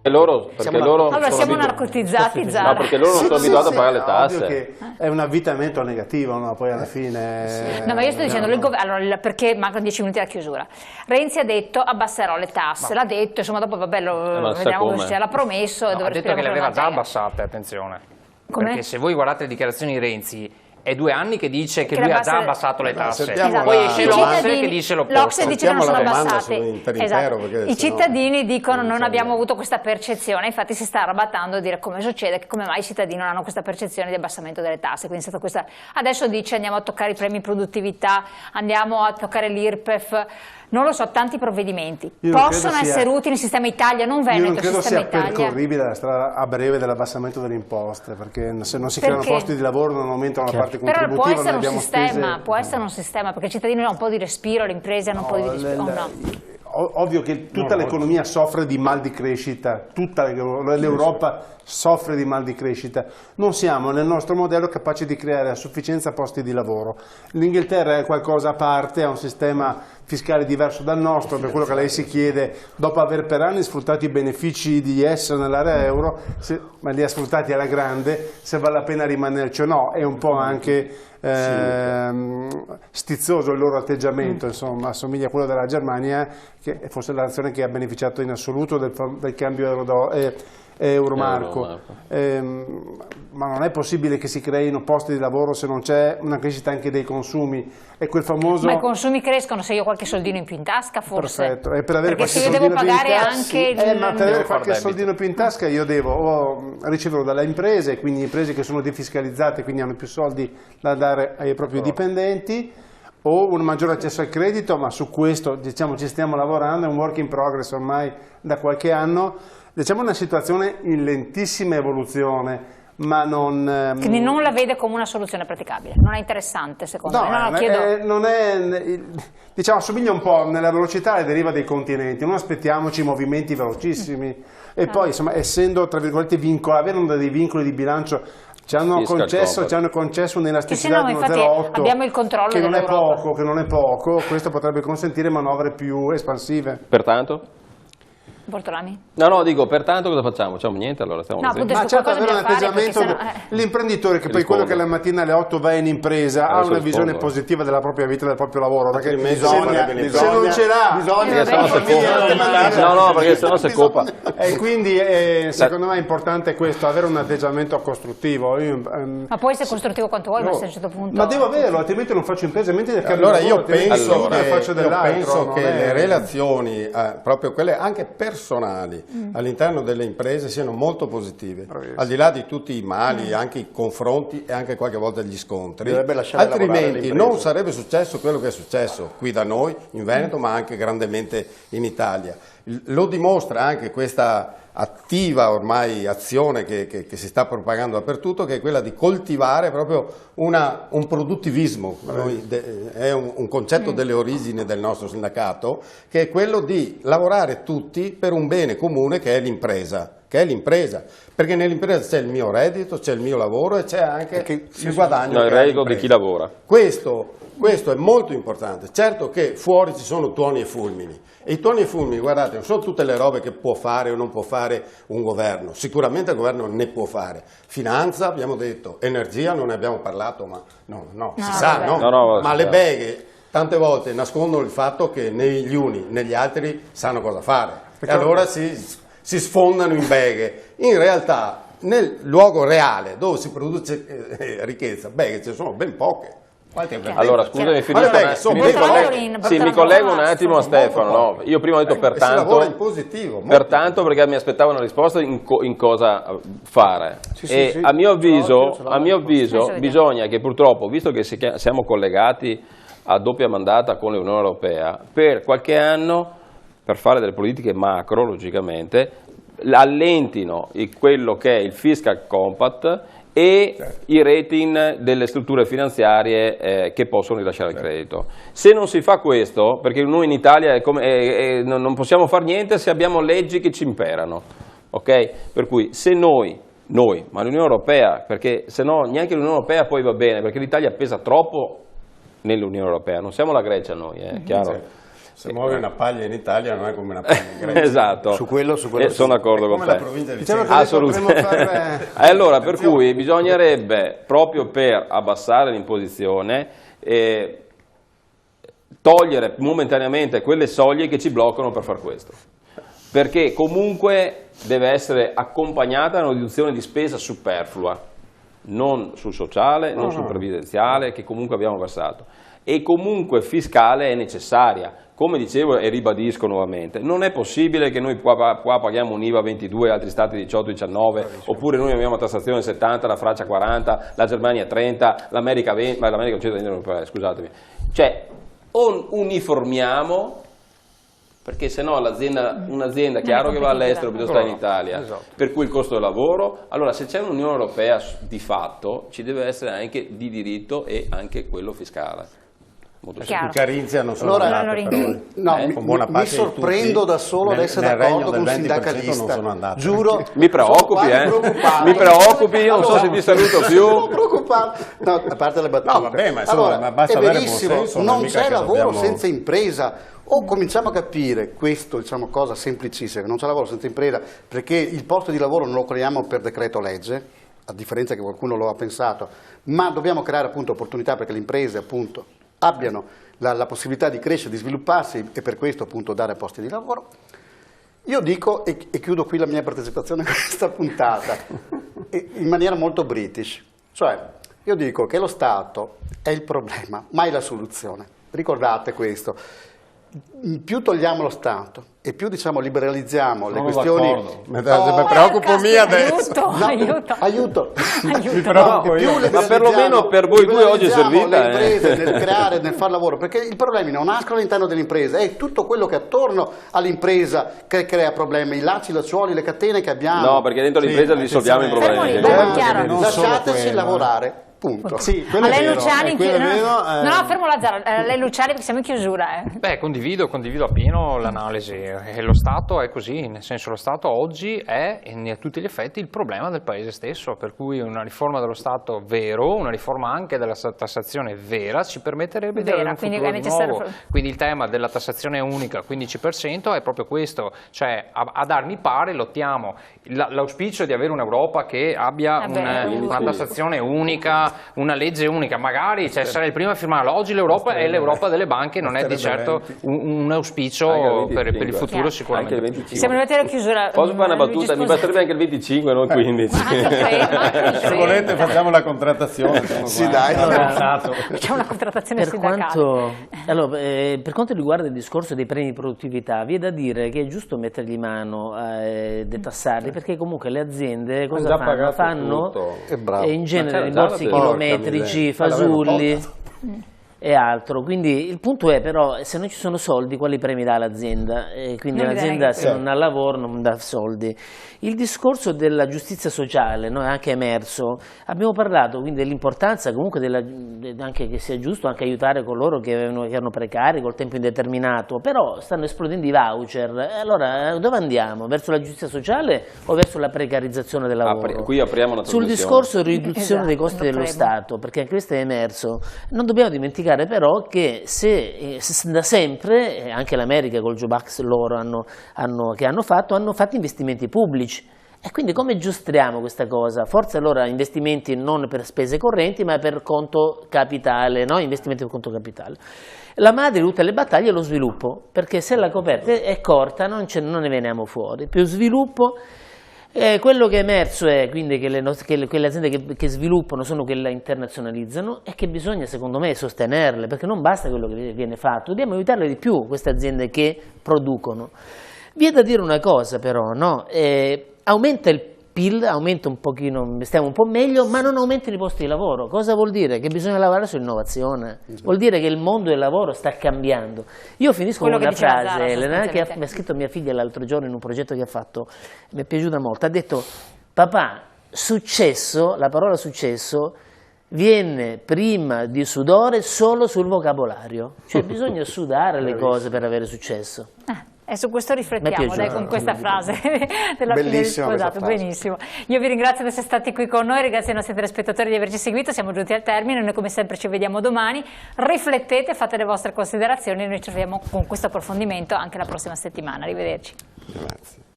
Allora siamo narcotizzati, Zara. No, perché loro non sono abituati a pagare le tasse. Che è un avvitamento negativo, no? Poi alla fine... No, ma io sto dicendo, allora, perché mancano 10 minuti alla chiusura. Renzi ha detto abbasserò le tasse, l'ha detto, insomma dopo vabbè vediamo come l'ha promesso. Ha detto che le aveva già abbassate, attenzione. Perché se voi guardate le dichiarazioni di Renzi, è 2 anni che dice che lui ha già abbassato le tasse, poi esce l'Ocse che dice l'opposto. L'Ocse dice che non sono abbassate. I cittadini dicono non abbiamo avuto questa percezione, infatti si sta arrabbattando a dire come succede, che come mai i cittadini non hanno questa percezione di abbassamento delle tasse. Quindi è stata questa... Adesso dice andiamo a toccare i premi produttività, andiamo a toccare l'IRPEF. Non lo so, tanti provvedimenti possono essere utili nel sistema Italia, non Veneto, il sistema Italia. Io non credo sia percorribile la strada a breve dell'abbassamento delle imposte, perché se non si creano posti di lavoro non aumentano la parte contributiva. Però può essere un sistema, perché i cittadini hanno un po' di respiro, le imprese hanno un po' di respiro. Ovvio che tutta l'economia soffre di mal di crescita, tutta l'Europa soffre di mal di crescita. Non siamo nel nostro modello capaci di creare a sufficienza posti di lavoro. L'Inghilterra è qualcosa a parte, ha un sistema fiscale diverso dal nostro, per quello che lei si chiede, dopo aver per anni sfruttato i benefici di essere nell'area euro, ma li ha sfruttati alla grande, se vale la pena rimanerci o no, è un po' anche stizzoso il loro atteggiamento, insomma, assomiglia a quello della Germania, che è forse la nazione che ha beneficiato in assoluto del cambio euro-marco. Ma non è possibile che si creino posti di lavoro se non c'è una crescita anche dei consumi. È quel famoso... Ma i consumi crescono se io ho qualche soldino in più in tasca, forse? Perfetto, e per avere perché se io devo pagare anche ma per avere qualche soldino più in tasca io devo riceverlo dalle imprese, quindi imprese che sono defiscalizzate, quindi hanno più soldi da dare ai propri dipendenti, o un maggiore accesso al credito, ma su questo diciamo ci stiamo lavorando, è un work in progress ormai da qualche anno. Diciamo una situazione in lentissima evoluzione, ma non... Quindi non la vede come una soluzione praticabile, non è interessante secondo me? Non è, diciamo, assomiglia un po' nella velocità e deriva dai continenti, non aspettiamoci movimenti velocissimi e poi insomma essendo tra virgolette avendo dei vincoli di bilancio ci hanno concesso un'elasticità di 1,08 abbiamo il controllo che non è poco, questo potrebbe consentire manovre più espansive. Pertanto? Bortolami? No, dico, pertanto cosa facciamo? Facciamo niente allora? Ma certo avere un atteggiamento, l'imprenditore che poi quello che la mattina alle 8 va in impresa ha una visione positiva della propria vita, del proprio lavoro, perché se non ce l'ha perché sennò si copa. E quindi secondo me è importante questo, avere un atteggiamento costruttivo. Ma può essere costruttivo quanto vuoi, ma a un certo punto... Ma devo averlo, altrimenti non faccio impresa. Allora io penso che le relazioni, proprio quelle anche personali all'interno delle imprese siano molto positive, al di là di tutti i mali, anche i confronti e anche qualche volta gli scontri, altrimenti non sarebbe successo quello che è successo qui da noi in Veneto, ma anche grandemente in Italia. Lo dimostra anche questa attiva ormai azione che si sta propagando dappertutto, che è quella di coltivare proprio un produttivismo. È un concetto delle origini del nostro sindacato, che è quello di lavorare tutti per un bene comune che è l'impresa. Perché nell'impresa c'è il mio reddito, c'è il mio lavoro e c'è anche il guadagno. Il reddito di chi lavora. Questo è molto importante. Certo che fuori ci sono tuoni e fulmini, e i tuoni e fulmini, guardate, non sono tutte le robe che può fare o non può fare un governo. Sicuramente il governo ne può fare. Finanza, abbiamo detto, energia, non ne abbiamo parlato, ma si sa, no? Ma le beghe tante volte nascondono il fatto che negli uni, negli altri sanno cosa fare. E allora si sfondano in beghe. In realtà, nel luogo reale dove si produce ricchezza, beghe ce ne sono ben poche. Allora scusami, mi collego un attimo a Stefano. Io prima ho detto pertanto, perché mi aspettavo una risposta in cosa fare. A mio avviso bisogna che purtroppo, visto che siamo collegati a doppia mandata con l'Unione Europea, per qualche anno, per fare delle politiche macro, logicamente, allentino quello che è il fiscal compact e i rating delle strutture finanziarie che possono rilasciare il credito. Se non si fa questo, perché noi in Italia non possiamo fare niente se abbiamo leggi che ci imperano, ok? Per cui se noi, ma l'Unione Europea, perché se no neanche l'Unione Europea poi va bene, perché l'Italia pesa troppo nell'Unione Europea, non siamo la Grecia noi, chiaro? Se muovi una paglia in Italia non è come una paglia in Grecia. Esatto, su quello sono d'accordo con te. Assolutamente. Allora, per cui bisognerebbe, proprio per abbassare l'imposizione, togliere momentaneamente quelle soglie che ci bloccano per far questo, perché comunque deve essere accompagnata da una riduzione di spesa superflua, non sul sociale, non sul previdenziale, che comunque abbiamo versato, e comunque fiscale è necessaria. Come dicevo e ribadisco nuovamente, non è possibile che noi qua paghiamo un IVA 22, altri stati 18-19, oppure noi abbiamo tassazione 70, la Francia 40, la Germania 30, l'America 20, ma l'America occidentale, scusatemi. Cioè, o uniformiamo, perché se no un'azienda chiaro che va all'estero piuttosto sta in Italia, per cui il costo del lavoro, allora se c'è un'Unione Europea di fatto ci deve essere anche di diritto e anche quello fiscale. I Carinzia non sono mi sorprendo da solo ad essere d'accordo con un sindacalista, giuro. Mi preoccupi, mi preoccupi, io non so se ti saluto più. Non preoccupare, no, a parte le battute. No, vabbè, ma insomma, allora, basta è avere verissimo, buon senso, non c'è lavoro senza impresa. O cominciamo a capire questo, diciamo, cosa semplicissima, non c'è lavoro senza impresa, perché il posto di lavoro non lo creiamo per decreto legge, a differenza che qualcuno lo ha pensato, ma dobbiamo creare appunto opportunità perché le imprese appunto abbiano la possibilità di crescere, di svilupparsi e per questo appunto dare posti di lavoro. Io dico, e chiudo qui la mia partecipazione a questa puntata, in maniera molto british, cioè io dico che lo Stato è il problema, mai la soluzione. Ricordate questo. Più togliamo lo Stato e più diciamo liberalizziamo le questioni. Mi preoccupo adesso. Aiuto. Mi preoccupo io. Ma perlomeno per voi due oggi è servita. Le imprese nel creare, nel far lavoro, perché i problemi non nascono all'interno dell'impresa, è tutto quello che è attorno all'impresa che crea problemi, i lacci, i lacciuoli, le catene che abbiamo. No, perché dentro l'impresa risolviamo i problemi. Lasciateci lavorare. Punto. Sì, quello è vero, Luciani, quello è vero, no, fermo Lazzaro, lei Luciani perché siamo in chiusura. Beh, condivido appieno l'analisi. Lo Stato è così, nel senso lo Stato oggi è a tutti gli effetti il problema del paese stesso, per cui una riforma dello Stato vero, una riforma anche della tassazione vera ci permetterebbe di avere un futuro di nuovo. Quindi il tema della tassazione unica, 15%, è proprio questo, cioè ad armi pari lottiamo. L'auspicio di avere un'Europa che abbia una tassazione unica, una legge unica, magari sarei il primo a firmarla. Oggi l'Europa è l'Europa delle banche, non è di certo un auspicio per il futuro sicuramente. Siamo arrivati alla chiusura. Posso fare una battuta? Mi basterebbe anche il 25, non il 15. Se volete facciamo la contrattazione. Sì, dai. Facciamo una contrattazione sindacale. Per quanto riguarda il discorso dei premi di produttività, vi è da dire che è giusto mettergli mano, detassarli, perché comunque le aziende cosa fanno? In genere rimborsi chilometrici, fasulli e altro. Quindi il punto è però, se non ci sono soldi, quali premi dà l'azienda? Quindi l'azienda se non ha lavoro non dà soldi. Il discorso della giustizia sociale, no, è anche emerso. Abbiamo parlato quindi dell'importanza comunque anche che sia giusto anche aiutare coloro che erano precari col tempo indeterminato, però stanno esplodendo i voucher. Allora dove andiamo? Verso la giustizia sociale o verso la precarizzazione del lavoro? Qui apriamo una Sul discorso riduzione dei costi dello Stato, perché anche questo è emerso, non dobbiamo dimenticare però che se da sempre, anche l'America col Jobax loro hanno fatto investimenti pubblici. E quindi come giostriamo questa cosa? Forse allora investimenti non per spese correnti ma per conto capitale, no? Investimenti per conto capitale. La madre di tutte le battaglie è lo sviluppo, perché se la coperta è corta non ne veniamo fuori. Più sviluppo, quello che è emerso è quindi che quelle aziende che sviluppano sono quelle che internazionalizzano e che bisogna secondo me sostenerle, perché non basta quello che viene fatto, dobbiamo aiutarle di più queste aziende che producono. Vi è da dire una cosa però, no? Aumenta il PIL, aumenta un pochino, stiamo un po' meglio, ma non aumentano i posti di lavoro. Cosa vuol dire? Che bisogna lavorare sull'innovazione. Vuol dire che il mondo del lavoro sta cambiando. Io finisco con una frase, Elena, che mi ha scritto mia figlia l'altro giorno in un progetto che ha fatto, mi è piaciuta molto. Ha detto, papà, successo, la parola successo, viene prima di sudore solo sul vocabolario. Cioè bisogna sudare le cose per avere successo. E su questo riflettiamo, dai, con questa frase della fine del sposato. Benissimo. Io vi ringrazio di essere stati qui con noi, ringrazio i nostri telespettatori di averci seguito, siamo giunti al termine, noi come sempre ci vediamo domani, riflettete, fate le vostre considerazioni e noi ci vediamo con questo approfondimento anche la prossima settimana. Arrivederci. Grazie.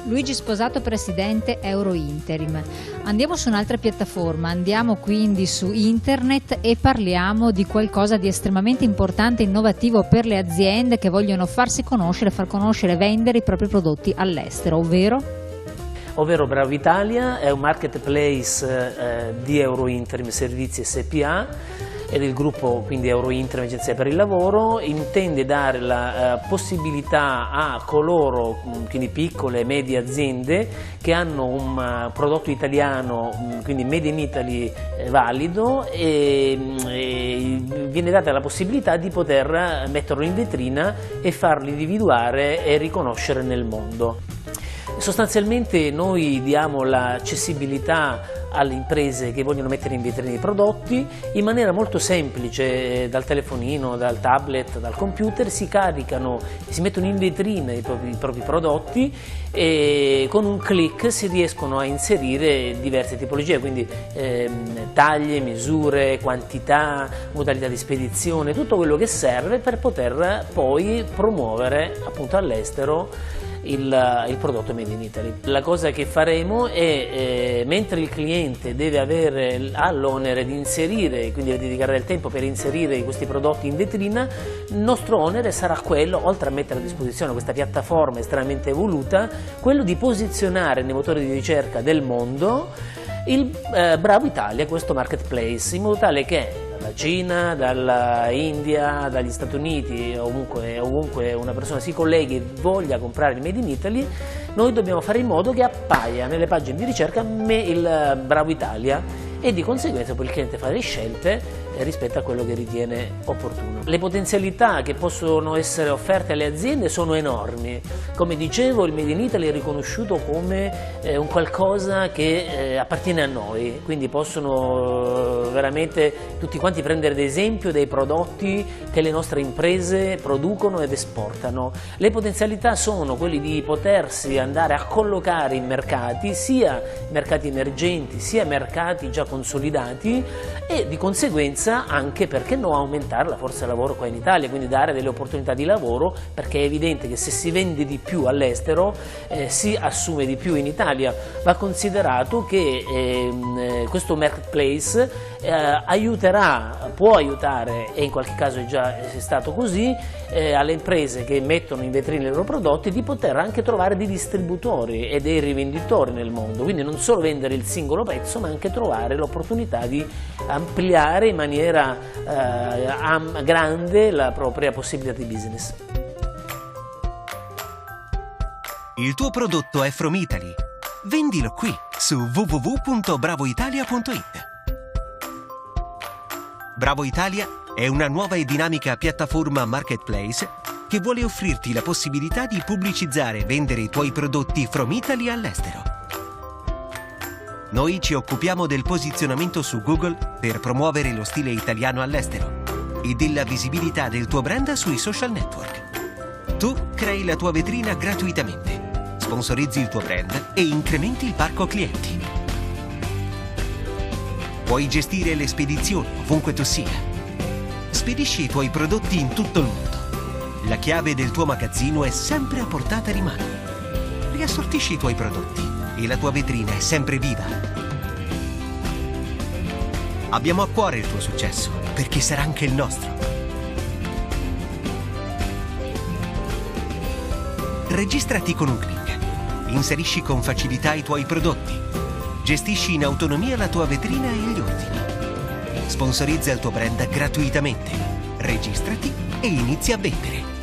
Luigi Sposato, presidente Eurointerim. Andiamo su un'altra piattaforma, andiamo quindi su internet e parliamo di qualcosa di estremamente importante e innovativo per le aziende che vogliono farsi conoscere, far conoscere e vendere i propri prodotti all'estero, ovvero Bravo Italia è un marketplace di Eurointerim Servizi SPA e del gruppo quindi Eurointerim Agenzia per il Lavoro. Intende dare la possibilità a coloro, quindi piccole e medie aziende, che hanno un prodotto italiano, quindi Made in Italy valido, e viene data la possibilità di poter metterlo in vetrina e farlo individuare e riconoscere nel mondo. Sostanzialmente noi diamo l'accessibilità alle imprese che vogliono mettere in vetrina i prodotti in maniera molto semplice, dal telefonino, dal tablet, dal computer, si caricano, si mettono in vetrina i propri prodotti e con un click si riescono a inserire diverse tipologie, quindi taglie, misure, quantità, modalità di spedizione, tutto quello che serve per poter poi promuovere appunto all'estero il prodotto Made in Italy. La cosa che faremo è, mentre il cliente ha l'onere di inserire, quindi di dedicare del tempo per inserire questi prodotti in vetrina, il nostro onere sarà quello, oltre a mettere a disposizione questa piattaforma estremamente evoluta, quello di posizionare nei motori di ricerca del mondo il Bravo Italia, questo marketplace, in modo tale che dalla Cina, dalla India, dagli Stati Uniti, ovunque una persona si colleghi e voglia comprare il Made in Italy, noi dobbiamo fare in modo che appaia nelle pagine di ricerca il Bravo Italia e di conseguenza poi il cliente fa le scelte rispetto a quello che ritiene opportuno. Le potenzialità che possono essere offerte alle aziende sono enormi. Come dicevo, il Made in Italy è riconosciuto come un qualcosa che appartiene a noi, quindi possono veramente tutti quanti prendere ad esempio dei prodotti che le nostre imprese producono ed esportano. Le potenzialità sono quelle di potersi andare a collocare in mercati, sia mercati emergenti sia mercati già consolidati, e di conseguenza anche, perché no, aumentare la forza lavoro qua in Italia, quindi dare delle opportunità di lavoro, perché è evidente che se si vende di più all'estero si assume di più in Italia. Va considerato che questo marketplace può aiutare, e in qualche caso è già stato così, alle imprese che mettono in vetrina i loro prodotti di poter anche trovare dei distributori e dei rivenditori nel mondo, quindi non solo vendere il singolo pezzo ma anche trovare l'opportunità di ampliare in maniera grande la propria possibilità di business. Il tuo prodotto è from Italy. Vendilo qui su www.bravoitalia.it. Bravo Italia è una nuova e dinamica piattaforma marketplace che vuole offrirti la possibilità di pubblicizzare e vendere i tuoi prodotti from Italy all'estero. Noi ci occupiamo del posizionamento su Google per promuovere lo stile italiano all'estero e della visibilità del tuo brand sui social network. Tu crei la tua vetrina gratuitamente, sponsorizzi il tuo brand e incrementi il parco clienti. Puoi gestire le spedizioni ovunque tu sia. Spedisci i tuoi prodotti in tutto il mondo. La chiave del tuo magazzino è sempre a portata di mano. Riassortisci i tuoi prodotti e la tua vetrina è sempre viva. Abbiamo a cuore il tuo successo, perché sarà anche il nostro. Registrati con un click. Inserisci con facilità i tuoi prodotti. Gestisci in autonomia la tua vetrina e gli ordini. Sponsorizza il tuo brand gratuitamente. Registrati e inizia a vendere.